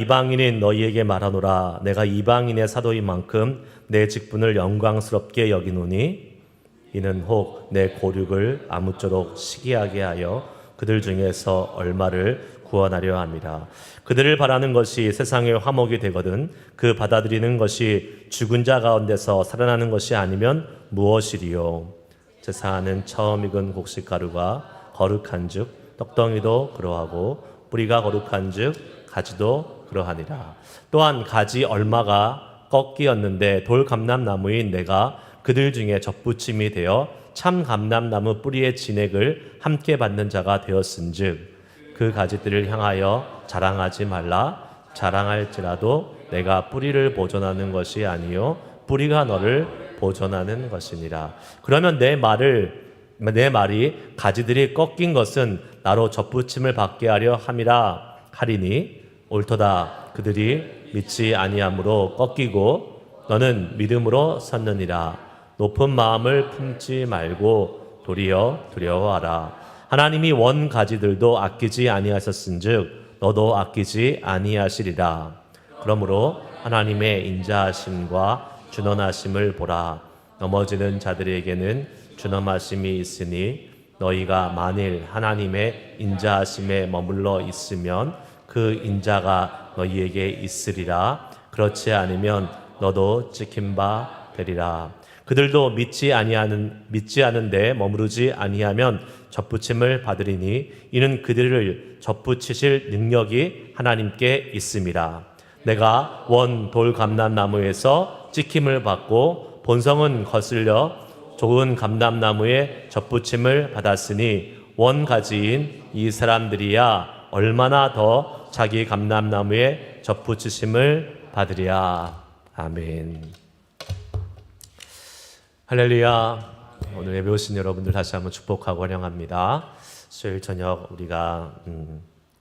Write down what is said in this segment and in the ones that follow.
이방인인 너희에게 말하노라. 내가 이방인의 사도인 만큼 내 직분을 영광스럽게 여기노니 이는 혹 내 고륙을 아무쪼록 시기하게 하여 그들 중에서 얼마를 구원하려 함이라. 그들을 바라는 것이 세상의 화목이 되거든 그 받아들이는 것이 죽은 자 가운데서 살아나는 것이 아니면 무엇이리요. 제사하는 처음 익은 곡식가루가 거룩한즉 떡덩이도 그러하고 뿌리가 거룩한즉 가지도 그러하니라. 또한 가지 얼마가 꺾이었는데 돌 감람나무인 내가 그들 중에 접붙임이 되어 참 감람나무 뿌리의 진액을 함께 받는 자가 되었은즉 그 가지들을 향하여 자랑하지 말라. 자랑할지라도 내가 뿌리를 보존하는 것이 아니요 뿌리가 너를 보존하는 것이니라. 그러면 내 말이 가지들이 꺾인 것은 나로 접붙임을 받게 하려 함이라 하리니 옳도다. 그들이 믿지 아니함으로 꺾이고 너는 믿음으로 섰느니라. 높은 마음을 품지 말고 도리어 두려워하라. 하나님이 원 가지들도 아끼지 아니하셨은즉 너도 아끼지 아니하시리라. 그러므로 하나님의 인자하심과 준언하심을 보라. 넘어지는 자들에게는 준언하심이 있으니 너희가 만일 하나님의 인자하심에 머물러 있으면 그 인자가 너희에게 있으리라. 그렇지 않으면 너도 찍힌 바 되리라. 그들도 믿지 않은데 머무르지 아니하면 접붙임을 받으리니 이는 그들을 접붙이실 능력이 하나님께 있음이라. 내가 원 돌 감람나무에서 찍힘을 받고 본성은 거슬려 좋은 감람나무에 접붙임을 받았으니 원 가지인 이 사람들이야 얼마나 더 자기 감람나무에 접붙이심을 받으리야. 아멘. 할렐루야. 오늘 예배 오신 여러분들 다시 한번 축복하고 환영합니다. 수요일 저녁 우리가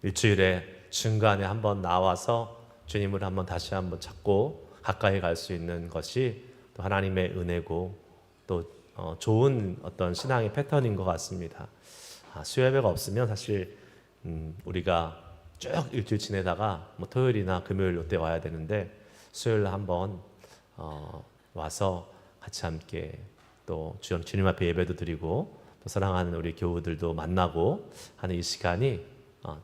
일주일에 중간에 한번 나와서 주님을 한번 다시 한번 찾고 가까이 갈 수 있는 것이 또 하나님의 은혜고 또 좋은 어떤 신앙의 패턴인 것 같습니다. 수요 예배가 없으면 사실 우리가 쭉 일주일 지내다가 뭐 토요일이나 금요일 이때 와야 되는데 수요일 한번 와서 같이 함께 또 주님 앞에 예배도 드리고 또 사랑하는 우리 교우들도 만나고 하는 이 시간이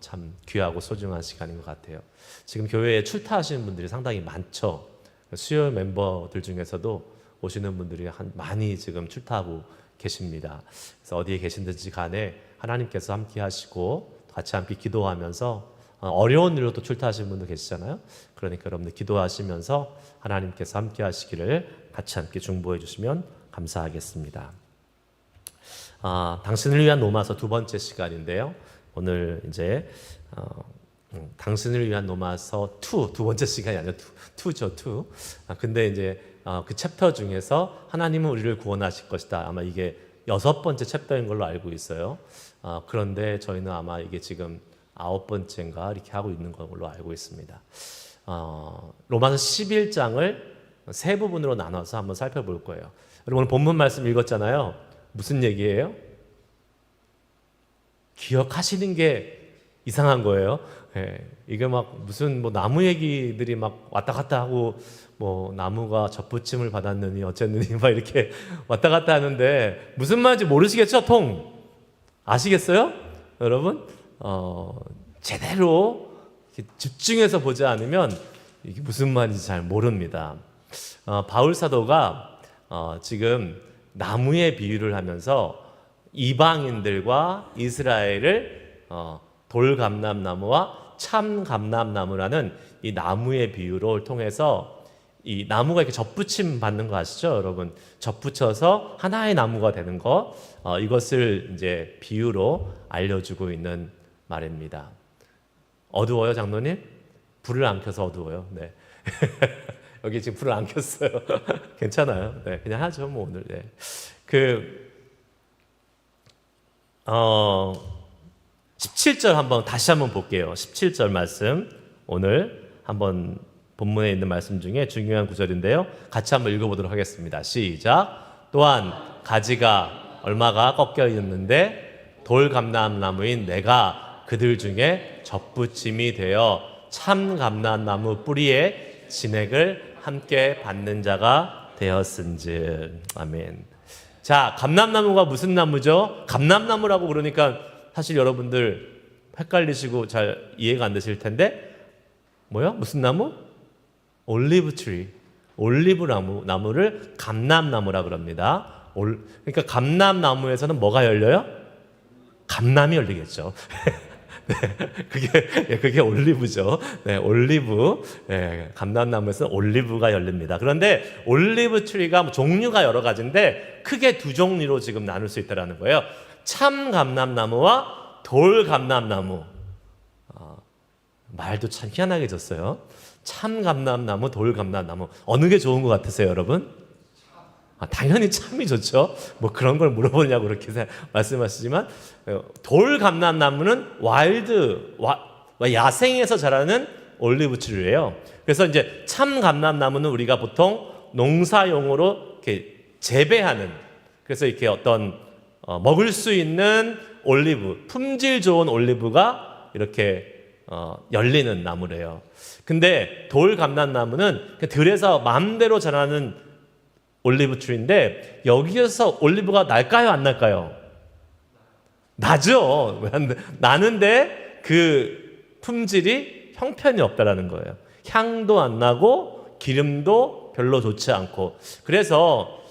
참 귀하고 소중한 시간인 것 같아요. 지금 교회에 출타하시는 분들이 상당히 많죠. 수요 멤버들 중에서도 오시는 분들이 많이 지금 출타하고 계십니다. 그래서 어디에 계신든지 간에 하나님께서 함께 하시고 같이 함께 기도하면서 어려운 일로 또 출타하시는 분도 계시잖아요. 그러니까 여러분들 기도하시면서 하나님께서 함께 하시기를 같이 함께 중보해 주시면 감사하겠습니다. 당신을 위한 로마서 두 번째 시간인데요. 오늘 이제 당신을 위한 로마서 2 두 번째 시간이 아니라 2죠. 2. 근데 이제 그 챕터 중에서 하나님은 우리를 구원하실 것이다. 아마 이게 6번째 챕터인 걸로 알고 있어요. 그런데 저희는 아마 이게 지금 9번째인가 이렇게 하고 있는 걸로 알고 있습니다. 로마서 11장을 세 부분으로 나눠서 한번 살펴볼 거예요. 여러분 오늘 본문 말씀 읽었잖아요. 무슨 얘기예요? 기억하시는 게 이상한 거예요. 예, 이게 막 무슨 뭐 나무 얘기들이 막 왔다 갔다 하고 뭐 나무가 접붙임을 받았느니 어쨌느니 막 이렇게 왔다 갔다 하는데 무슨 말인지 모르시겠죠? 아시겠어요? 여러분? 제대로 집중해서 보지 않으면 이게 무슨 말인지 잘 모릅니다. 바울 사도가 지금 나무의 비유를 하면서 이방인들과 이스라엘을 돌 감람나무와 참 감람나무라는 이 나무의 비유를 통해서 이 나무가 이렇게 접붙임 받는 거 아시죠, 여러분? 접붙여서 하나의 나무가 되는 거, 이것을 이제 비유로 알려주고 있는 말입니다. 어두워요, 장로님? 불을 안 켜서 어두워요. 네. 여기 지금 불을 안 켰어요. 괜찮아요. 네, 그냥 하죠, 뭐 오늘. 네. 17절 다시 한번 볼게요. 17절 말씀 오늘 한번 본문에 있는 말씀 중에 중요한 구절인데요. 같이 한번 읽어보도록 하겠습니다. 시작. 또한 가지가 얼마가 꺾여 있는데 돌 감람나무인 내가 그들 중에 접붙임이 되어 참 감람나무 뿌리에 진액을 함께 받는 자가 되었은즉. 아멘. 자, 감람나무가 무슨 나무죠? 감람나무라고 그러니까 사실 여러분들 헷갈리시고 잘 이해가 안 되실 텐데, 뭐요? 무슨 나무? 올리브 트리. 올리브 나무를 감람나무라 그럽니다. 그러니까 감람나무에서는 뭐가 열려요? 감람이 열리겠죠. 네, 그게 올리브죠. 네, 올리브. 네, 감람나무에서는 올리브가 열립니다. 그런데 올리브 트리가 종류가 여러 가지인데 크게 두 종류로 지금 나눌 수 있다는 거예요. 참 감람나무와 돌 감람나무. 말도 참 희한하게 졌어요. 참 감람나무, 돌 감람나무. 어느 게 좋은 것 같으세요, 여러분? 당연히 참이 좋죠. 뭐 그런 걸 물어보냐고 그렇게 말씀하시지만, 돌 감람나무는 야생에서 자라는 올리브 트리예요. 그래서 이제 참 감람나무는 우리가 보통 농사용으로 이렇게 재배하는, 그래서 이렇게 어떤 먹을 수 있는 올리브, 품질 좋은 올리브가 이렇게 열리는 나무래요. 근데 돌 감람나무는 들에서 마음대로 자라는 올리브 트리인데, 여기에서 올리브가 날까요, 안 날까요? 나죠. 나는데 그 품질이 형편이 없다라는 거예요. 향도 안 나고 기름도 별로 좋지 않고. 그래서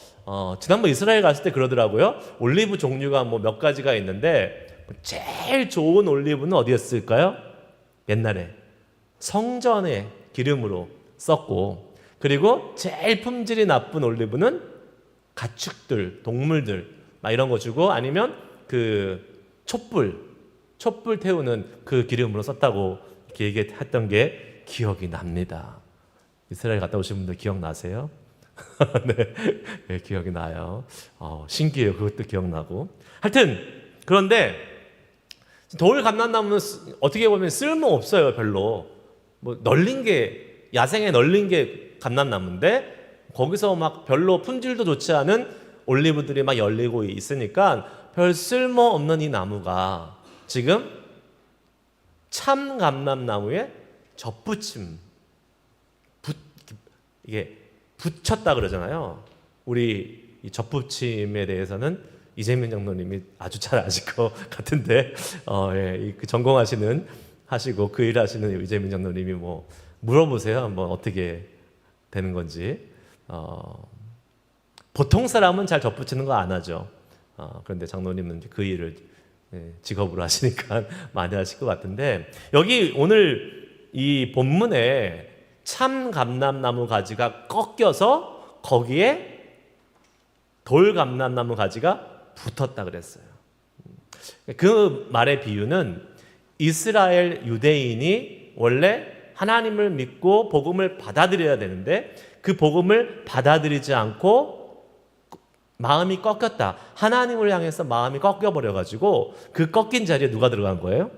지난번 이스라엘 갔을 때 그러더라고요. 올리브 종류가 뭐 몇 가지가 있는데 제일 좋은 올리브는 어디였을까요? 옛날에 성전의 기름으로 썼고, 그리고 제일 품질이 나쁜 올리브는 가축들, 동물들 막 이런 거 주고, 아니면 그 촛불 태우는 그 기름으로 썼다고 이렇게 얘기했던 게 기억이 납니다. 이스라엘 갔다 오신 분들 기억나세요? 네, 기억이 나요. 신기해요. 그것도 기억나고. 하여튼 그런데 돌 감람나무는 어떻게 보면 쓸모 없어요, 별로. 뭐 널린 게, 야생에 널린 게 감람나무인데 거기서 막 별로 품질도 좋지 않은 올리브들이 막 열리고 있으니까 별 쓸모 없는 이 나무가 지금 참 감람나무에 접붙임, 이게 붙였다 그러잖아요. 우리 이 접붙임에 대해서는 이재민 장로님이 아주 잘 아실 것 같은데, 그 전공하시고 그 일 하시는 이재민 장로님이 뭐 물어보세요. 한번 어떻게 되는 건지. 보통 사람은 잘 접붙이는 거 안 하죠. 그런데 장로님은 그 일을 직업으로 하시니까 많이 하실 것 같은데, 여기 오늘 이 본문에 참 감람나무 가지가 꺾여서 거기에 돌 감람나무 가지가 붙었다 그랬어요. 그 말의 비유는 이스라엘 유대인이 원래 하나님을 믿고 복음을 받아들여야 되는데 그 복음을 받아들이지 않고 마음이 꺾였다. 하나님을 향해서 마음이 꺾여버려가지고 그 꺾인 자리에 누가 들어간 거예요?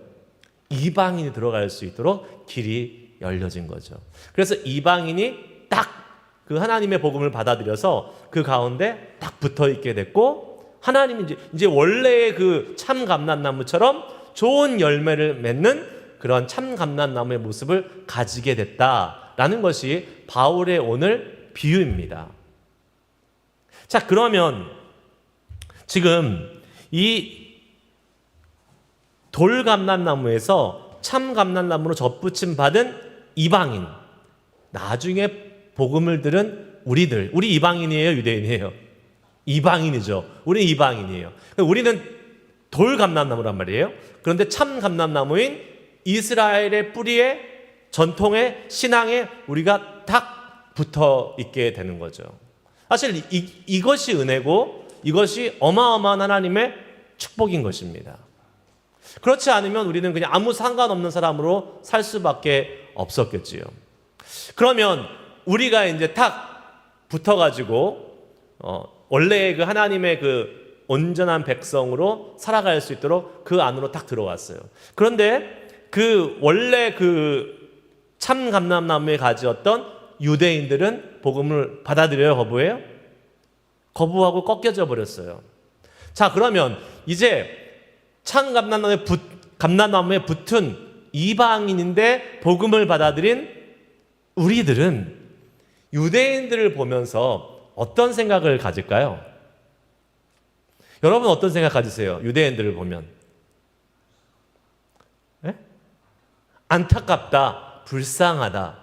이방인이 들어갈 수 있도록 길이 열려진 거죠. 그래서 이방인이 딱 그 하나님의 복음을 받아들여서 그 가운데 딱 붙어 있게 됐고, 하나님이 이제 원래의 그 참 감람나무처럼 좋은 열매를 맺는 그런 참 감람나무의 모습을 가지게 됐다라는 것이 바울의 오늘 비유입니다. 자, 그러면 지금 이 돌 감람나무에서 참 감람나무로 접붙임 받은 이방인, 나중에 복음을 들은 우리 이방인이에요, 유대인이에요? 이방인이죠. 우리 이방인이에요. 우리는 돌 감람나무란 말이에요. 그런데 참 감람나무인 이스라엘의 뿌리에, 전통의 신앙에 우리가 딱 붙어 있게 되는 거죠. 사실 이것이 은혜고 이것이 어마어마한 하나님의 축복인 것입니다. 그렇지 않으면 우리는 그냥 아무 상관없는 사람으로 살 수밖에 없었겠지요. 그러면 우리가 이제 탁 붙어가지고 원래의 그 하나님의 그 온전한 백성으로 살아갈 수 있도록 그 안으로 딱 들어왔어요. 그런데 그 원래 그 참 감람나무에 가지었던 유대인들은 복음을 받아들여요, 거부해요? 거부하고 꺾여져 버렸어요. 자, 그러면 이제 참 감람나무에 붙은 이방인인데 복음을 받아들인 우리들은 유대인들을 보면서 어떤 생각을 가질까요? 여러분 어떤 생각 가지세요? 유대인들을 보면. 네? 안타깝다, 불쌍하다,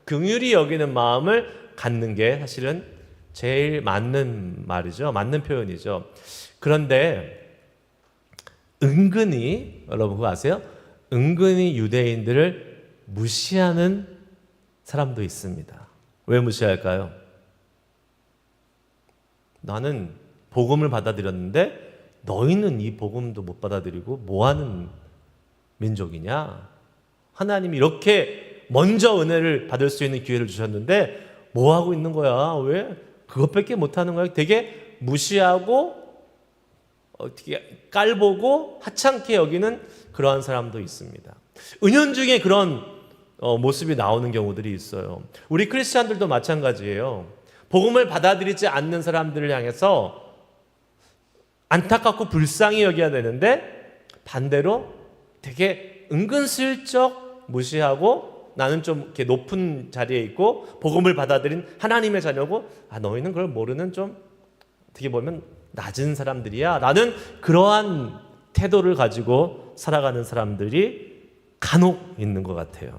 긍휼히 여기는 마음을 갖는 게 사실은 제일 맞는 말이죠. 맞는 표현이죠. 그런데 은근히, 여러분 그거 아세요? 은근히 유대인들을 무시하는 사람도 있습니다. 왜 무시할까요? 나는 복음을 받아들였는데 너희는 이 복음도 못 받아들이고 뭐하는 민족이냐? 하나님이 이렇게 먼저 은혜를 받을 수 있는 기회를 주셨는데 뭐하고 있는 거야? 왜 그것밖에 못하는 거야? 되게 무시하고 어떻게 깔보고 하찮게 여기는 그러한 사람도 있습니다. 은연중에 그런 모습이 나오는 경우들이 있어요. 우리 크리스찬들도 마찬가지예요. 복음을 받아들이지 않는 사람들을 향해서 안타깝고 불쌍히 여겨야 되는데 반대로 되게 은근슬쩍 무시하고 나는 좀 이렇게 높은 자리에 있고 복음을 받아들인 하나님의 자녀고 너희는 그걸 모르는 좀 어떻게 보면 낮은 사람들이야 라는 그러한 태도를 가지고 살아가는 사람들이 간혹 있는 것 같아요.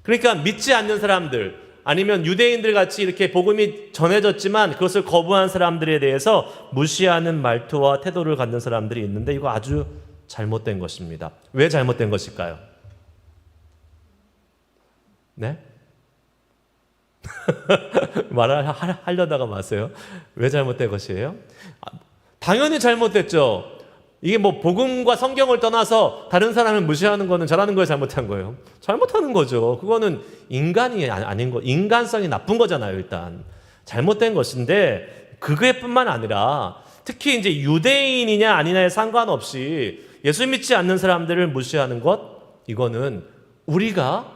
그러니까 믿지 않는 사람들 아니면 유대인들 같이 이렇게 복음이 전해졌지만 그것을 거부한 사람들에 대해서 무시하는 말투와 태도를 갖는 사람들이 있는데 이거 아주 잘못된 것입니다. 왜 잘못된 것일까요? 네? 말을 하려다가 마세요. 왜 잘못된 것이에요? 당연히 잘못됐죠. 이게 뭐 복음과 성경을 떠나서 다른 사람을 무시하는 거는 잘하는 거예요, 잘못한 거예요? 잘못하는 거죠. 그거는 인간이 아닌 거, 인간성이 나쁜 거잖아요. 일단 잘못된 것인데 그게뿐만 아니라 특히 이제 유대인이냐 아니냐에 상관없이 예수 믿지 않는 사람들을 무시하는 것, 이거는 우리가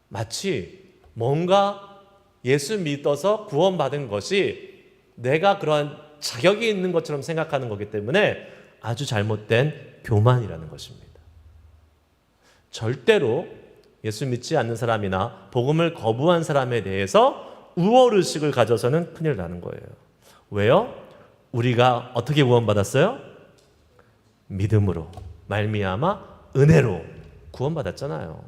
마치 뭔가 예수 믿어서 구원받은 것이 내가 그러한 자격이 있는 것처럼 생각하는 거기 때문에 아주 잘못된 교만이라는 것입니다. 절대로 예수 믿지 않는 사람이나 복음을 거부한 사람에 대해서 우월의식을 가져서는 큰일 나는 거예요. 왜요? 우리가 어떻게 구원받았어요? 믿음으로 말미암아 은혜로 구원받았잖아요.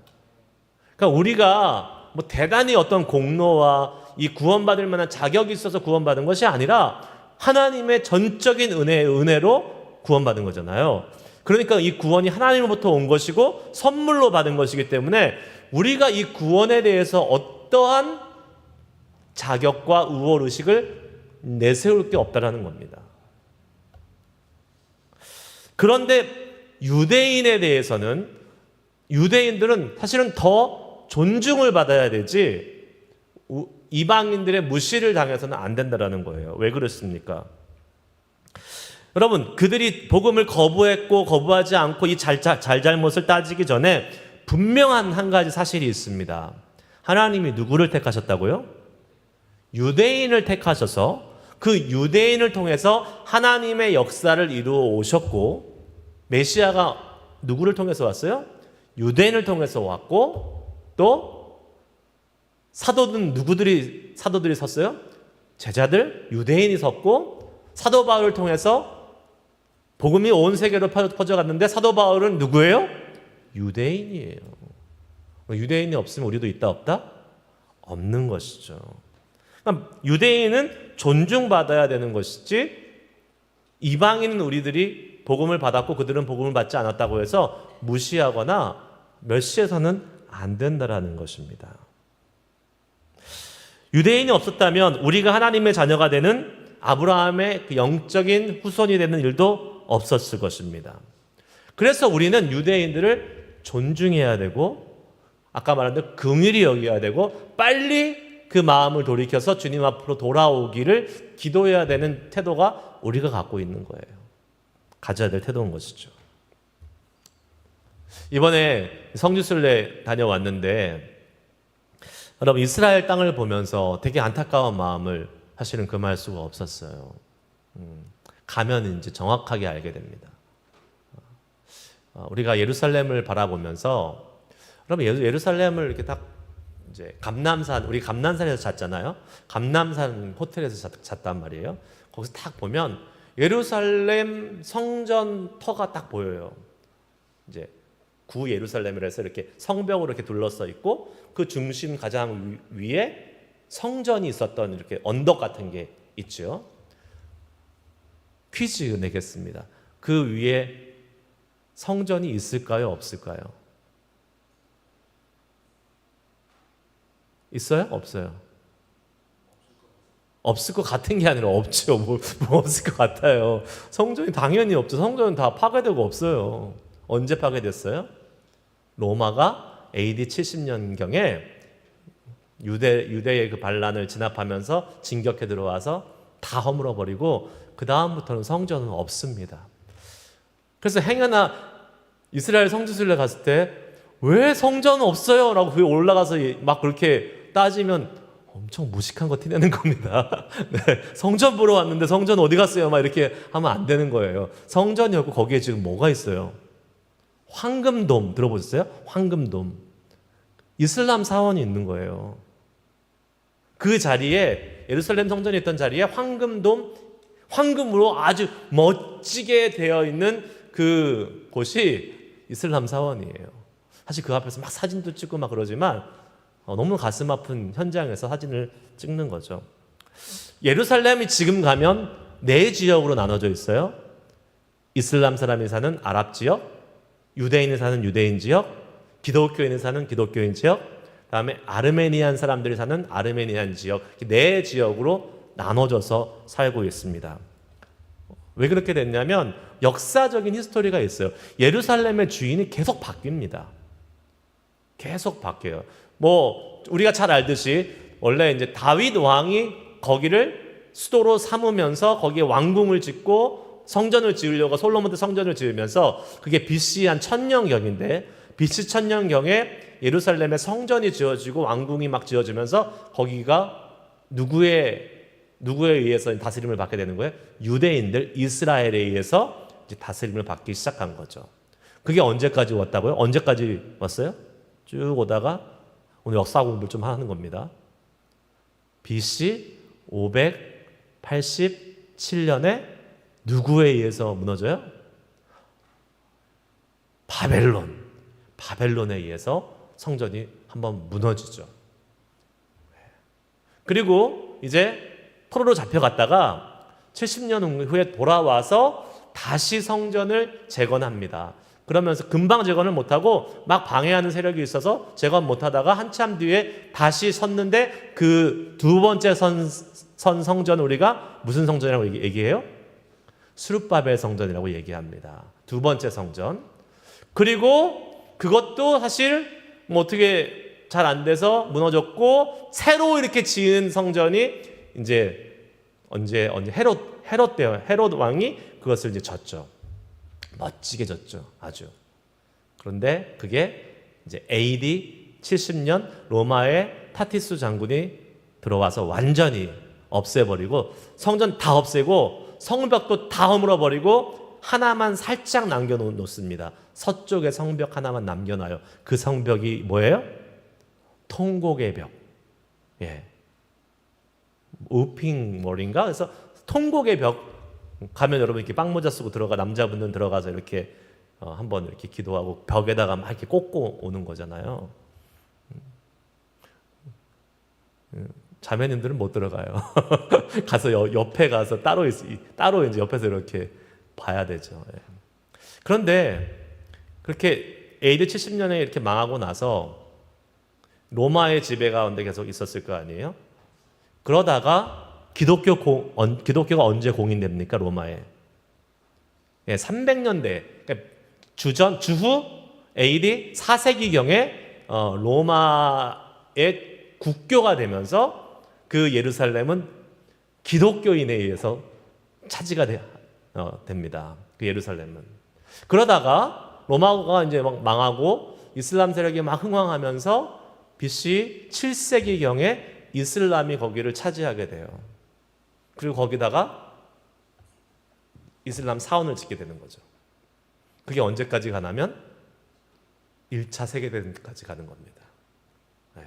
그러니까 우리가 뭐 대단히 어떤 공로와 이 구원받을 만한 자격이 있어서 구원받은 것이 아니라 하나님의 전적인 은혜로 구원받은 거잖아요. 그러니까 이 구원이 하나님으로부터 온 것이고 선물로 받은 것이기 때문에 우리가 이 구원에 대해서 어떠한 자격과 우월의식을 내세울 게 없다라는 겁니다. 그런데 유대인에 대해서는 유대인들은 사실은 더 존중을 받아야 되지 이방인들의 무시를 당해서는 안 된다는 거예요. 왜 그렇습니까? 여러분, 그들이 복음을 거부했고 거부하지 않고 이 잘잘못을 따지기 전에 분명한 한 가지 사실이 있습니다. 하나님이 누구를 택하셨다고요? 유대인을 택하셔서 그 유대인을 통해서 하나님의 역사를 이루어 오셨고 메시아가 누구를 통해서 왔어요? 유대인을 통해서 왔고 또 사도는 사도들이 섰어요? 제자들, 유대인이 섰고 사도 바울을 통해서 복음이 온 세계로 퍼져갔는데 사도 바울은 누구예요? 유대인이에요. 유대인이 없으면 우리도 있다 없다? 없는 것이죠. 그러니까 유대인은 존중받아야 되는 것이지 이방인은 우리들이 복음을 받았고 그들은 복음을 받지 않았다고 해서 무시하거나 멸시해서는 안 된다라는 것입니다. 유대인이 없었다면 우리가 하나님의 자녀가 되는 아브라함의 그 영적인 후손이 되는 일도 없었을 것입니다. 그래서 우리는 유대인들을 존중해야 되고 아까 말한 대로 긍휼히 여겨야 되고 빨리 그 마음을 돌이켜서 주님 앞으로 돌아오기를 기도해야 되는 태도가 우리가 갖고 있는 거예요. 가져야 될 태도인 것이죠. 이번에 성지순례 다녀왔는데 여러분 이스라엘 땅을 보면서 되게 안타까운 마음을 사실은 금할 수가 없었어요. 가면 이제 정확하게 알게 됩니다. 우리가 예루살렘을 바라보면서, 그러면 예루살렘을 이렇게 딱 이제 우리 감남산에서 잤잖아요. 감남산 호텔에서 잤단 말이에요. 거기서 딱 보면 예루살렘 성전 터가 딱 보여요. 이제 구 예루살렘이라 해서 이렇게 성벽으로 이렇게 둘러싸 있고, 그 중심 가장 위에 성전이 있었던 이렇게 언덕 같은 게 있죠. 퀴즈 내겠습니다. 그 위에 성전이 있을까요, 없을까요? 있어요? 없어요? 없을 것 같은 게 아니라 없죠. 뭐 없을 것 같아요. 성전이 당연히 없죠. 성전은 다 파괴되고 없어요. 언제 파괴됐어요? 로마가 AD 70년경에 유대의 그 반란을 진압하면서 진격해 들어와서 다 허물어 버리고, 그 다음부터는 성전은 없습니다. 그래서 행여나 이스라엘 성지순례 갔을 때 왜 성전은 없어요? 라고 그게 올라가서 막 그렇게 따지면 엄청 무식한 거 티내는 겁니다. 네, 성전 보러 왔는데 성전 어디 갔어요? 막 이렇게 하면 안 되는 거예요. 성전이 없고 거기에 지금 뭐가 있어요? 황금돔 들어보셨어요? 황금돔. 이슬람 사원이 있는 거예요. 그 자리에, 예루살렘 성전이 있던 자리에 황금돔, 황금으로 아주 멋지게 되어 있는 그 곳이 이슬람 사원이에요. 사실 그 앞에서 막 사진도 찍고 막 그러지만 너무 가슴 아픈 현장에서 사진을 찍는 거죠. 예루살렘이 지금 가면 네 지역으로 나눠져 있어요. 이슬람 사람이 사는 아랍 지역, 유대인이 사는 유대인 지역, 기독교인이 사는 기독교인 지역, 그다음에 아르메니안 사람들이 사는 아르메니안 지역, 네 지역으로 나눠져서 살고 있습니다. 왜 그렇게 됐냐면 역사적인 히스토리가 있어요. 예루살렘의 주인이 계속 바뀝니다. 계속 바뀌어요. 뭐 우리가 잘 알듯이 원래 이제 다윗 왕이 거기를 수도로 삼으면서 거기에 왕궁을 짓고 성전을 지으려고 솔로몬 때 성전을 지으면서, 그게 BC 한 1000년경인데 BC 1000년경에 예루살렘에 성전이 지어지고 왕궁이 막 지어지면서 거기가 누구에 의해서 다스림을 받게 되는 거예요? 유대인들, 이스라엘에 의해서 이제 다스림을 받기 시작한 거죠. 그게 언제까지 왔다고요? 언제까지 왔어요? 쭉 오다가 오늘 역사 공부를 좀 하는 겁니다. BC 587년에 누구에 의해서 무너져요? 바벨론에 의해서 성전이 한번 무너지죠. 그리고 이제 포로로 잡혀갔다가 70년 후에 돌아와서 다시 성전을 재건합니다. 그러면서 금방 재건을 못하고 막 방해하는 세력이 있어서 재건 못하다가 한참 뒤에 다시 섰는데, 그 두 번째 선 성전 우리가 무슨 성전이라고 얘기해요? 스룹바벨 성전이라고 얘기합니다. 두 번째 성전. 그리고 그것도 사실 뭐 어떻게 잘 안 돼서 무너졌고, 새로 이렇게 지은 성전이 이제 언제 헤롯 왕이 그것을 이제 졌죠. 멋지게 졌죠. 아주. 그런데 그게 이제 AD 70년 로마의 타티스 장군이 들어와서 완전히 없애버리고, 성전 다 없애고 성벽도 다 허물어버리고 하나만 살짝 남겨놓습니다. 서쪽의 성벽 하나만 남겨놔요. 그 성벽이 뭐예요? 통곡의 벽. 예. 우핑몰인가? 그래서 통곡의 벽 가면 여러분 이렇게 빵모자 쓰고 남자분들은 들어가서 이렇게 한번 이렇게 기도하고 벽에다가 막 이렇게 꽂고 오는 거잖아요. 자매님들은 못 들어가요. 가서 옆에 가서 따로 이제 옆에서 이렇게 봐야 되죠. 예. 그런데 그렇게 AD 70년에 이렇게 망하고 나서 로마의 지배 가운데 계속 있었을 거 아니에요? 그러다가 기독교가 언제 공인됩니까? 로마에. 예, 300년대. 그러니까 주후 AD 4세기경에 로마의 국교가 되면서 그 예루살렘은 기독교인에 의해서 차지가 됩니다. 그 예루살렘은. 그러다가 로마가 이제 막 망하고 이슬람 세력이 막 흥왕하면서 BC 7세기경에 이슬람이 거기를 차지하게 돼요. 그리고 거기다가 이슬람 사원을 짓게 되는 거죠. 그게 언제까지 가냐면 1차 세계대전까지 가는 겁니다. 네.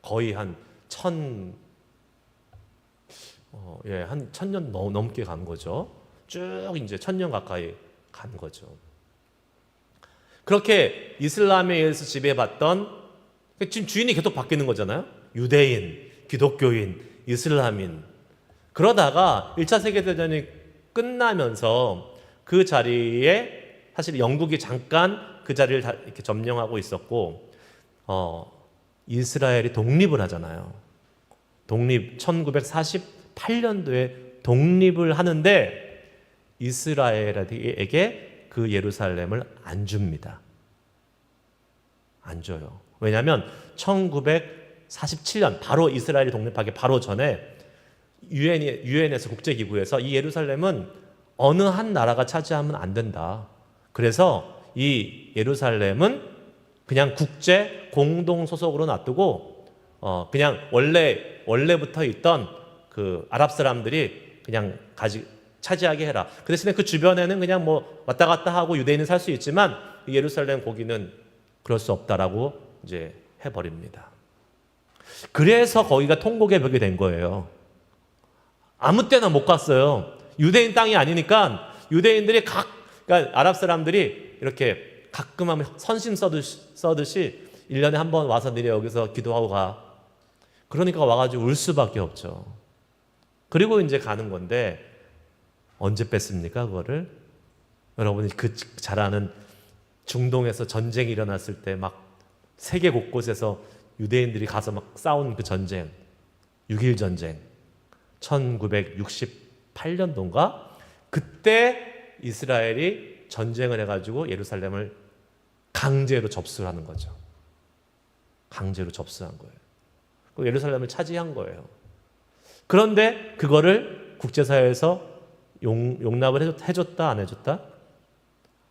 거의 한 1000년 넘게 간 거죠. 쭉 이제 1000년 가까이 간 거죠. 그렇게 이슬람에 의해서 지배받던, 지금 주인이 계속 바뀌는 거잖아요. 유대인, 기독교인, 이슬람인. 그러다가 1차 세계대전이 끝나면서 그 자리에 사실 영국이 잠깐 그 자리를 이렇게 점령하고 있었고, 이스라엘이 독립을 하잖아요. 1948년도에 독립을 하는데 이스라엘에게 그 예루살렘을 안 줍니다. 안 줘요. 왜냐하면 1947년 바로 이스라엘이 독립하기 바로 전에 유엔에서 국제기구에서 이 예루살렘은 어느 한 나라가 차지하면 안 된다. 그래서 이 예루살렘은 그냥 국제 공동 소속으로 놔두고 그냥 원래부터 있던 그 아랍 사람들이 그냥 차지하게 해라. 그 대신에 그 주변에는 그냥 뭐 왔다 갔다 하고 유대인은 살 수 있지만 예루살렘 거기는 그럴 수 없다라고 이제 해버립니다. 그래서 거기가 통곡의 벽이 된 거예요. 아무 때나 못 갔어요. 유대인 땅이 아니니까 유대인들이 그러니까 아랍 사람들이 이렇게 가끔 하면 선심 써듯이 1년에 한 번 와서 니네 여기서 기도하고 가. 그러니까 와가지고 울 수밖에 없죠. 그리고 이제 가는 건데 언제 뺐습니까 그거를? 여러분이 잘 아는 중동에서 전쟁이 일어났을 때 막 세계 곳곳에서 유대인들이 가서 막 싸운 그 전쟁, 6.1 전쟁, 1968년도인가? 그때 이스라엘이 전쟁을 해가지고 예루살렘을 강제로 접수를 하는 거죠. 강제로 접수한 거예요. 예루살렘을 차지한 거예요. 그런데 그거를 국제사회에서 용납을 해줬다 안 해줬다?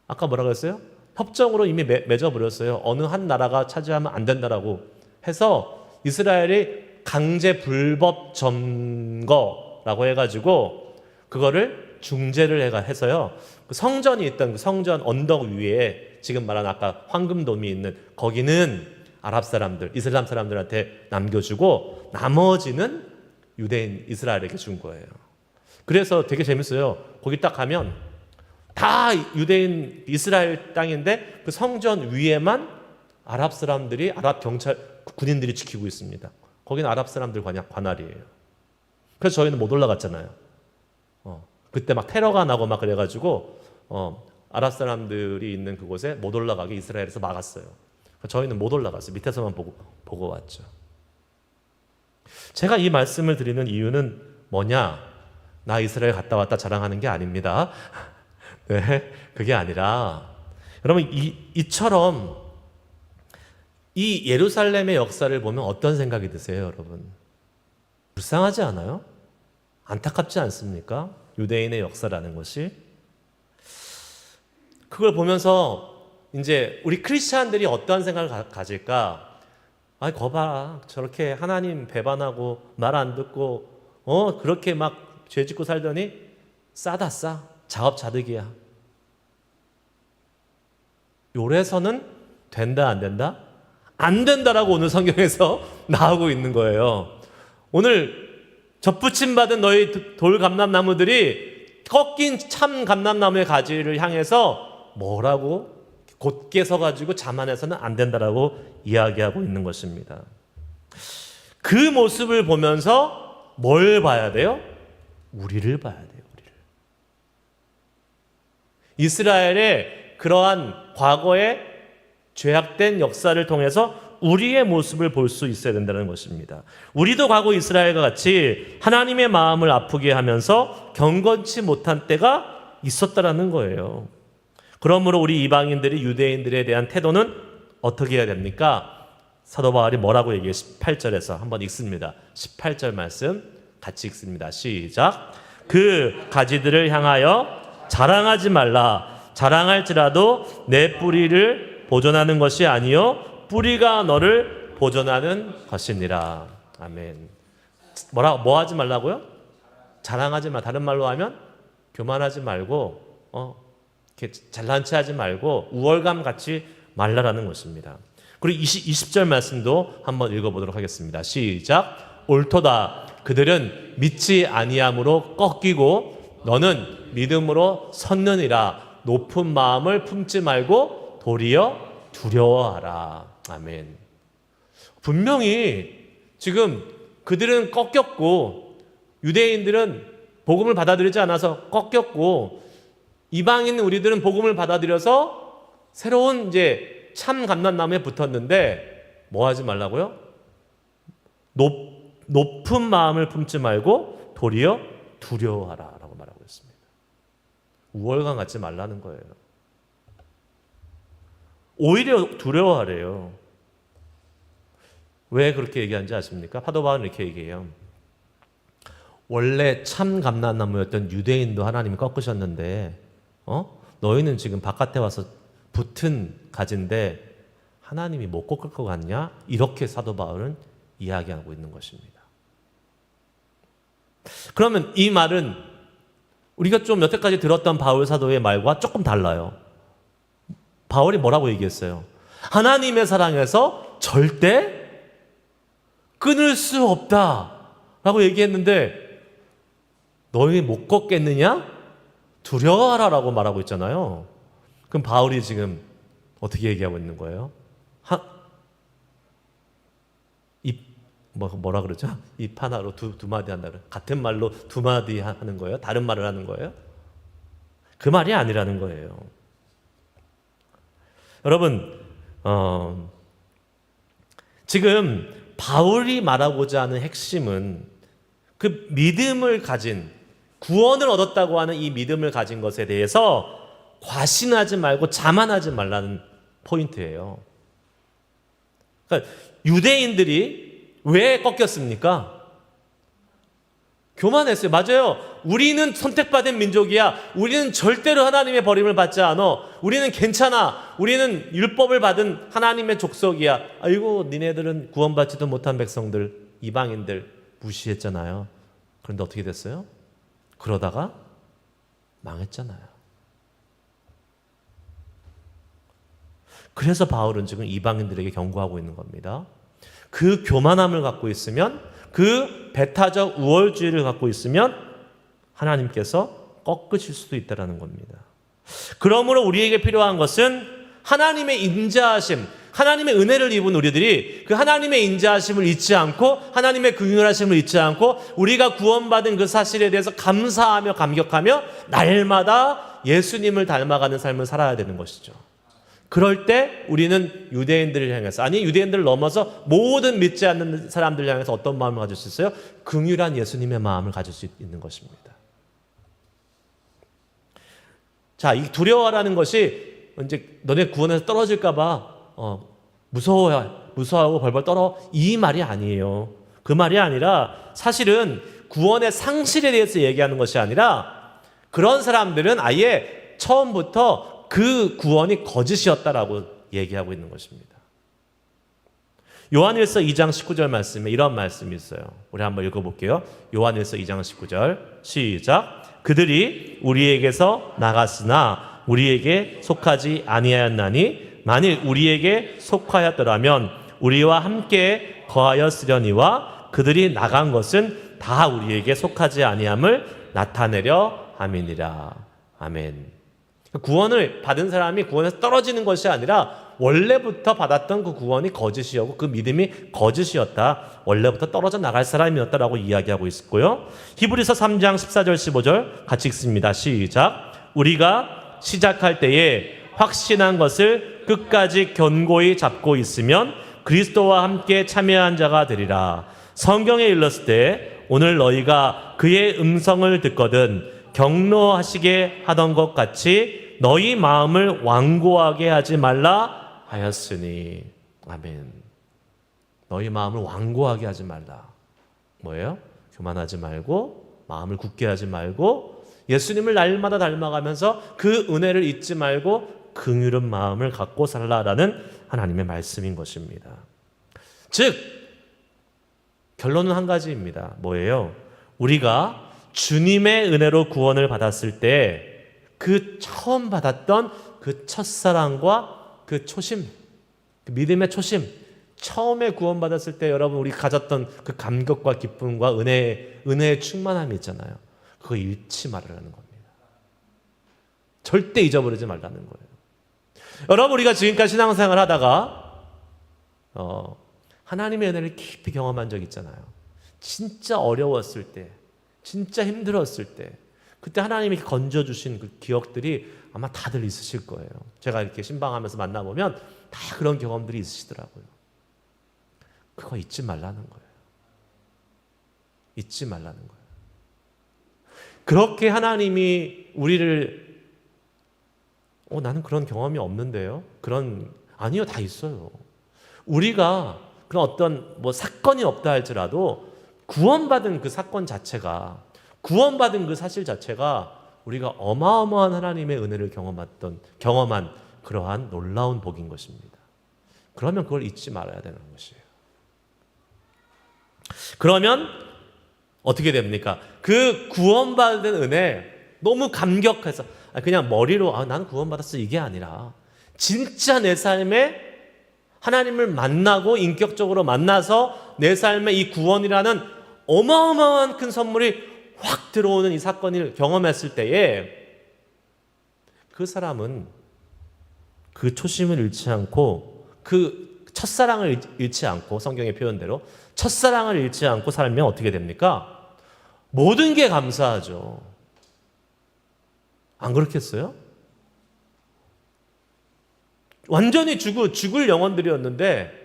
아까 뭐라고 했어요? 협정으로 이미 맺어버렸어요. 어느 한 나라가 차지하면 안 된다라고 해서 이스라엘이 강제 불법 점거라고 해가지고 그거를 중재를 해서요. 그 성전이 있던 그 성전 언덕 위에 지금 말한 아까 황금돔이 있는 거기는 아랍 사람들, 이슬람 사람들한테 남겨주고 나머지는 유대인 이스라엘에게 준 거예요. 그래서 되게 재밌어요. 거기 딱 가면 다 유대인 이스라엘 땅인데 그 성전 위에만 아랍 사람들이 아랍 경찰 군인들이 지키고 있습니다. 거기는 아랍 사람들 관할이에요. 그래서 저희는 못 올라갔잖아요. 그때 막 테러가 나고 막 그래가지고 아랍 사람들이 있는 그곳에 못 올라가게 이스라엘에서 막았어요. 저희는 못 올라갔어요. 밑에서만 보고 왔죠. 제가 이 말씀을 드리는 이유는 뭐냐? 나 이스라엘 갔다 왔다 자랑하는 게 아닙니다. 네, 그게 아니라 여러분 이처럼 이 예루살렘의 역사를 보면 어떤 생각이 드세요, 여러분? 불쌍하지 않아요? 안타깝지 않습니까? 유대인의 역사라는 것이. 그걸 보면서 이제 우리 크리스찬들이 어떠한 생각을 가질까? 아이, 거봐. 저렇게 하나님 배반하고 말 안 듣고 그렇게 막 죄 짓고 살더니 싸다 싸. 자업자득이야. 요래서는 된다 안 된다? 안 된다라고 오늘 성경에서 나오고 있는 거예요. 오늘 접붙임받은 너희 돌감람나무들이 꺾인 참 감람나무의 가지를 향해서 뭐라고? 곧게 서가지고 자만해서는 안 된다라고 이야기하고 있는 것입니다. 그 모습을 보면서 뭘 봐야 돼요? 우리를 봐야 돼요. 우리를. 이스라엘의 그러한 과거의 죄악된 역사를 통해서 우리의 모습을 볼 수 있어야 된다는 것입니다. 우리도 과거 이스라엘과 같이 하나님의 마음을 아프게 하면서 경건치 못한 때가 있었다라는 거예요. 그러므로 우리 이방인들이 유대인들에 대한 태도는 어떻게 해야 됩니까? 사도 바울이 뭐라고 얘기해요? 18절에서 한번 읽습니다. 18절 말씀 같이 읽습니다. 시작. 그 가지들을 향하여 자랑하지 말라. 자랑할지라도 내 뿌리를 보존하는 것이 아니요 뿌리가 너를 보존하는 것이니라. 아멘. 뭐 하지 말라고요? 자랑하지 마. 다른 말로 하면 교만하지 말고 이렇게 잘난 체 하지 말고 우월감 갖지 말라라는 것입니다. 그리고 20절 말씀도 한번 읽어보도록 하겠습니다. 시작. 옳도다. 그들은 믿지 아니함으로 꺾이고 너는 믿음으로 섰느니라. 높은 마음을 품지 말고 도리어 두려워하라. 아멘. 분명히 지금 그들은 꺾였고 유대인들은 복음을 받아들이지 않아서 꺾였고 이방인 우리들은 복음을 받아들여서 새로운 이제 참 감람나무에 붙었는데 뭐 하지 말라고요? 높은 마음을 품지 말고 도리어 두려워하라라고 말하고 있습니다. 우월감 갖지 말라는 거예요. 오히려 두려워하래요. 왜 그렇게 얘기하는지 아십니까? 사도 바울은 이렇게 얘기해요. 원래 참 감람나무였던 유대인도 하나님이 꺾으셨는데 너희는 지금 바깥에 와서 붙은 가지인데 하나님이 못 꺾을 것 같냐? 이렇게 사도 바울은 이야기하고 있는 것입니다. 그러면 이 말은 우리가 좀 여태까지 들었던 바울 사도의 말과 조금 달라요. 바울이 뭐라고 얘기했어요? 하나님의 사랑에서 절대 끊을 수 없다라고 얘기했는데 너희 못 걷겠느냐? 두려워하라라고 말하고 있잖아요. 그럼 바울이 지금 어떻게 얘기하고 있는 거예요? 뭐라 그러죠? 입 하나로 두 마디 한다는 같은 말로 두 마디 하는 거예요? 다른 말을 하는 거예요? 그 말이 아니라는 거예요. 여러분, 지금 바울이 말하고자 하는 핵심은 그 믿음을 가진 구원을 얻었다고 하는 이 믿음을 가진 것에 대해서 과신하지 말고 자만하지 말라는 포인트예요. 그러니까 유대인들이 왜 꺾였습니까? 교만했어요. 맞아요. 우리는 선택받은 민족이야. 우리는 절대로 하나님의 버림을 받지 않아. 우리는 괜찮아. 우리는 율법을 받은 하나님의 족속이야. 아이고 니네들은 구원받지도 못한 백성들, 이방인들 무시했잖아요. 그런데 어떻게 됐어요? 그러다가 망했잖아요. 그래서 바울은 지금 이방인들에게 경고하고 있는 겁니다. 그 교만함을 갖고 있으면, 그 배타적 우월주의를 갖고 있으면 하나님께서 꺾으실 수도 있다는 겁니다. 그러므로 우리에게 필요한 것은 하나님의 인자하심, 하나님의 은혜를 입은 우리들이 그 하나님의 인자하심을 잊지 않고 하나님의 긍휼하심을 잊지 않고 우리가 구원받은 그 사실에 대해서 감사하며 감격하며 날마다 예수님을 닮아가는 삶을 살아야 되는 것이죠. 그럴 때 우리는 유대인들을 향해서, 아니 유대인들을 넘어서 모든 믿지 않는 사람들을 향해서 어떤 마음을 가질 수 있어요? 긍휼한 예수님의 마음을 가질 수 있는 것입니다. 자, 이 두려워라는 것이 이제 너네 구원에서 떨어질까 봐 무서워하고 벌벌 떨어, 이 말이 아니에요. 그 말이 아니라 사실은 구원의 상실에 대해서 얘기하는 것이 아니라 그런 사람들은 아예 처음부터 그 구원이 거짓이었다라고 얘기하고 있는 것입니다. 요한일서 2장 19절 말씀에 이런 말씀이 있어요. 우리 한번 읽어볼게요. 요한일서 2장 19절 시작. 그들이 우리에게서 나갔으나 우리에게 속하지 아니하였나니 만일 우리에게 속하였더라면 우리와 함께 거하였으려니와 그들이 나간 것은 다 우리에게 속하지 아니함을 나타내려 함이니라. 아멘. 구원을 받은 사람이 구원에서 떨어지는 것이 아니라 원래부터 받았던 그 구원이 거짓이었고 그 믿음이 거짓이었다. 원래부터 떨어져 나갈 사람이었다라고 이야기하고 있고요. 히브리서 3장 14절 15절 같이 읽습니다. 시작. 우리가 시작할 때에 확신한 것을 끝까지 견고히 잡고 있으면 그리스도와 함께 참여한 자가 되리라. 성경에 일렀을 때 오늘 너희가 그의 음성을 듣거든 경노하시게 하던 것 같이 너희 마음을 완고하게 하지 말라 하였으니. 아멘. 너희 마음을 완고하게 하지 말라. 뭐예요? 교만하지 말고 마음을 굳게 하지 말고 예수님을 날마다 닮아가면서 그 은혜를 잊지 말고 긍휼한 마음을 갖고 살라라는 하나님의 말씀인 것입니다. 즉 결론은 한 가지입니다. 뭐예요? 우리가 주님의 은혜로 구원을 받았을 때 그 처음 받았던 그 첫사랑과 그 초심, 그 믿음의 초심, 처음에 구원받았을 때 여러분 우리 가졌던 그 감격과 기쁨과 은혜의 충만함이 있잖아요. 그거 잃지 말라는 겁니다. 절대 잊어버리지 말라는 거예요. 여러분 우리가 지금까지 신앙생활 하다가 하나님의 은혜를 깊이 경험한 적 있잖아요. 진짜 어려웠을 때, 진짜 힘들었을 때, 그때 하나님이 건져주신 그 기억들이 아마 다들 있으실 거예요. 제가 이렇게 신방하면서 만나보면 다 그런 경험들이 있으시더라고요. 그거 잊지 말라는 거예요. 잊지 말라는 거예요. 그렇게 하나님이 우리를 나는 그런 경험이 없는데요. 아니요, 다 있어요. 우리가 그런 어떤 사건이 없다 할지라도 구원받은 그 사건 자체가, 구원받은 그 사실 자체가 우리가 어마어마한 하나님의 은혜를 경험한 그러한 놀라운 복인 것입니다. 그러면 그걸 잊지 말아야 되는 것이에요. 그러면 어떻게 됩니까? 그 구원받은 은혜 너무 감격해서 그냥 머리로 나는 구원받았어 이게 아니라 진짜 내 삶에 하나님을 만나고 인격적으로 만나서 내 삶에 이 구원이라는 어마어마한 큰 선물이 확 들어오는 이 사건을 경험했을 때에 그 사람은 그 초심을 잃지 않고 그 첫사랑을 잃지 않고 성경의 표현대로 첫사랑을 잃지 않고 살면 어떻게 됩니까? 모든 게 감사하죠. 안 그렇겠어요? 완전히 죽을 영혼들이었는데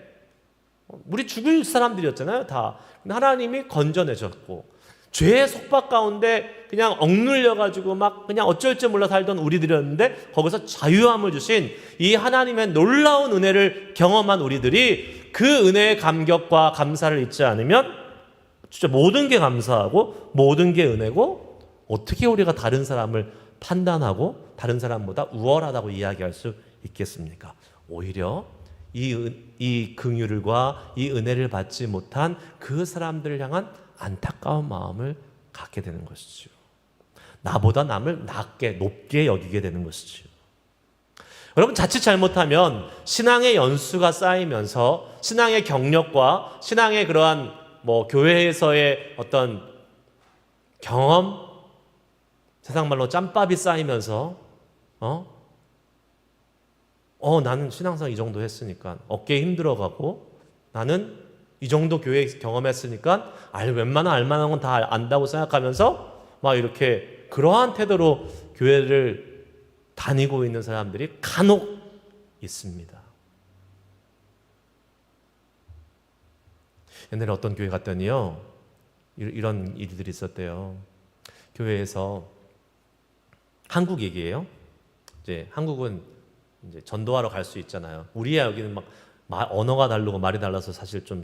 우리 죽을 사람들이었잖아요 다. 근데 하나님이 건져내셨고 죄의 속박 가운데 그냥 억눌려가지고 막 그냥 어쩔 줄 몰라 살던 우리들이었는데 거기서 자유함을 주신 이 하나님의 놀라운 은혜를 경험한 우리들이 그 은혜의 감격과 감사를 잊지 않으면 진짜 모든 게 감사하고 모든 게 은혜고 어떻게 우리가 다른 사람을 판단하고 다른 사람보다 우월하다고 이야기할 수 있겠습니까? 오히려 이 긍휼과 이 은혜를 받지 못한 그 사람들을 향한 안타까운 마음을 갖게 되는 것이죠. 나보다 남을 높게 여기게 되는 것이죠. 여러분 자칫 잘못하면 신앙의 연수가 쌓이면서 신앙의 경력과 신앙의 그러한 교회에서의 어떤 경험, 세상 말로 짬밥이 쌓이면서 나는 신앙생활 이 정도 했으니까 어깨에 힘들어가고 나는 이 정도 교회 경험했으니까 웬만한 알만한 건 다 안다고 생각하면서 막 이렇게 그러한 태도로 교회를 다니고 있는 사람들이 간혹 있습니다. 옛날에 어떤 교회 갔더니요 이런 일들이 있었대요. 교회에서 한국 얘기예요. 이제 한국은 이제 전도하러 갈 수 있잖아요. 우리야 여기는 막 언어가 다르고 말이 달라서 사실 좀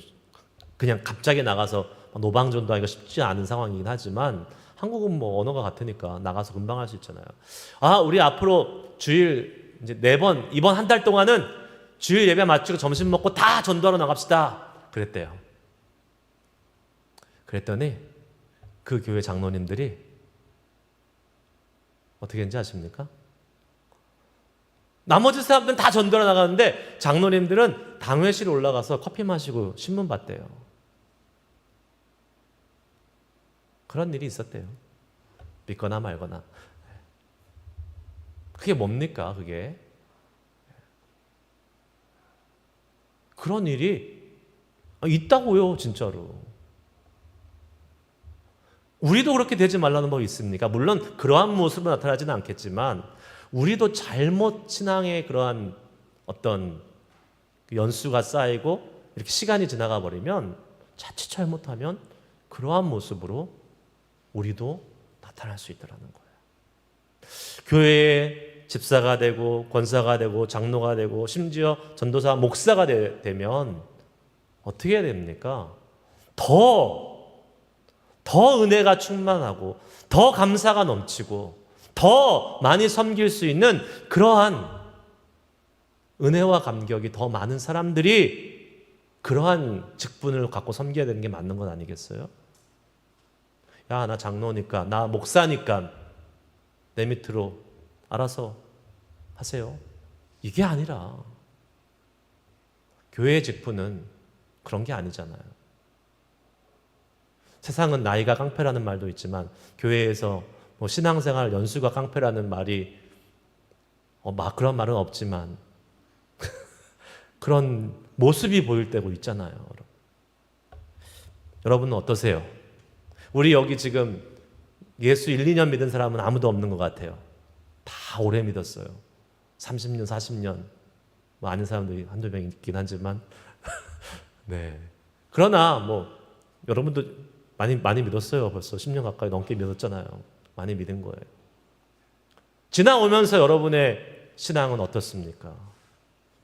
그냥 갑자기 나가서 노방 전도하기가 쉽지 않은 상황이긴 하지만 한국은 언어가 같으니까 나가서 금방 할 수 있잖아요. 우리 앞으로 주일 이제 4번 이번 한 달 동안은 주일 예배 마치고 점심 먹고 다 전도하러 나갑시다. 그랬대요. 그랬더니 그 교회 장로님들이 어떻게 했는지 아십니까? 나머지 사람들은 다 전도하러 나가는데 장로님들은 당회실에 올라가서 커피 마시고 신문 봤대요. 그런 일이 있었대요. 믿거나 말거나. 그게 뭡니까? 그게 그런 일이 있다고요, 진짜로. 우리도 그렇게 되지 말라는 법이 있습니까? 물론 그러한 모습으로 나타나지는 않겠지만 우리도 잘못 신앙의 그러한 어떤 연수가 쌓이고 이렇게 시간이 지나가 버리면 자칫 잘못하면 그러한 모습으로 우리도 나타날 수 있다는 거예요. 교회에 집사가 되고 권사가 되고 장로가 되고 심지어 전도사 목사가 되면 어떻게 해야 됩니까? 더 은혜가 충만하고 더 감사가 넘치고 더 많이 섬길 수 있는 그러한 은혜와 감격이 더 많은 사람들이 그러한 직분을 갖고 섬겨야 되는 게 맞는 건 아니겠어요? 나 장로니까 나 목사니까 내 밑으로 알아서 하세요. 이게 아니라 교회의 직분은 그런 게 아니잖아요. 세상은 나이가 깡패라는 말도 있지만 교회에서 뭐 신앙생활 연수가 깡패라는 말이 막 그런 말은 없지만 그런 모습이 보일 때고 있잖아요. 여러분은 어떠세요? 우리 여기 지금 예수 1, 2년 믿은 사람은 아무도 없는 것 같아요. 다 오래 믿었어요. 30년, 40년. 뭐 아는 사람도 한두 명 있긴 하지만 네. 그러나 뭐 여러분도 많이 믿었어요. 벌써 10년 가까이 넘게 믿었잖아요. 많이 믿은 거예요. 지나오면서 여러분의 신앙은 어떻습니까?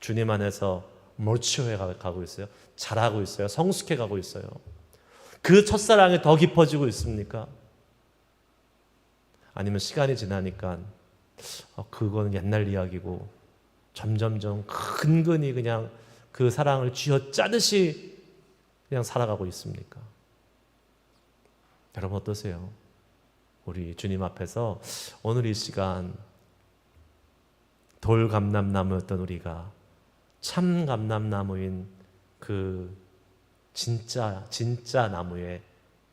주님 안에서 멀치해 가고 있어요? 자라고 있어요? 성숙해 가고 있어요? 그 첫사랑이 더 깊어지고 있습니까? 아니면 시간이 지나니까 그건 옛날 이야기고 점점점 근근히 그냥 그 사랑을 쥐어짜듯이 그냥 살아가고 있습니까? 여러분 어떠세요? 우리 주님 앞에서 오늘 이 시간 돌감람나무였던 우리가 참 감람나무인 그 진짜 나무에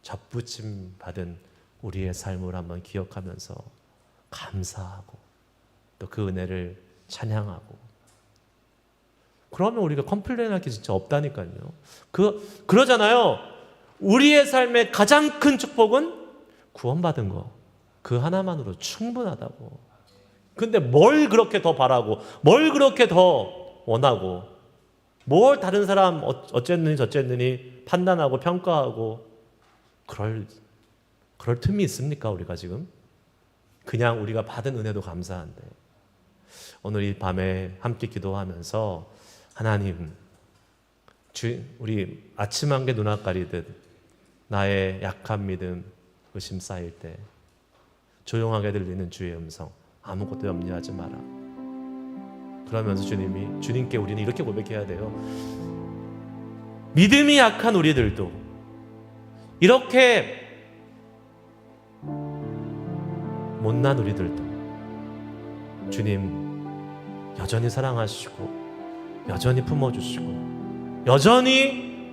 접붙임 받은 우리의 삶을 한번 기억하면서 감사하고 또 그 은혜를 찬양하고, 그러면 우리가 컴플레인할 게 진짜 없다니까요. 그러잖아요. 우리의 삶의 가장 큰 축복은 구원받은 거, 그 하나만으로 충분하다고. 근데 뭘 그렇게 더 바라고, 뭘 그렇게 더 원하고, 뭘 다른 사람 어쨌느니 저쨌느니 판단하고 평가하고 그럴 틈이 있습니까? 우리가 지금 그냥 우리가 받은 은혜도 감사한데, 오늘 이 밤에 함께 기도하면서 하나님, 우리 아침 한개 눈앞 가리듯 나의 약한 믿음, 의심 쌓일 때 조용하게 들리는 주의 음성, 아무것도 염려하지 마라. 그러면서 주님께 우리는 이렇게 고백해야 돼요. 믿음이 약한 우리들도, 이렇게 못난 우리들도 주님 여전히 사랑하시고 여전히 품어주시고 여전히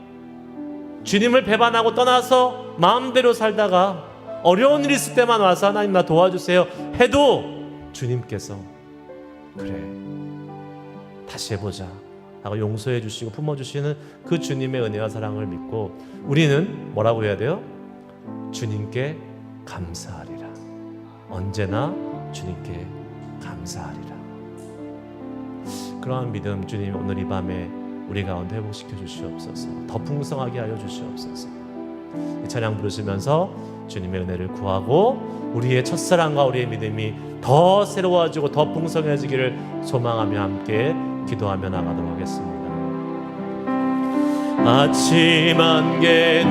주님을 배반하고 떠나서 마음대로 살다가 어려운 일 있을 때만 와서 하나님 나 도와주세요 해도 주님께서 그래 다시 해보자 하고 용서해 주시고 품어주시는 그 주님의 은혜와 사랑을 믿고 우리는 뭐라고 해야 돼요? 주님께 감사하리라. 언제나 주님께 감사하리라. 그러한 믿음 주님 오늘 이 밤에 우리 가운데 회복시켜 주시옵소서. 더 풍성하게 하여 주시옵소서. 이 찬양 부르시면서 주님의 은혜를 구하고 우리의 첫사랑과 우리의 믿음이 더 새로워지고 더 풍성해지기를 소망하며 함께 기도하며 나가도록 하겠습니다. 아침 안개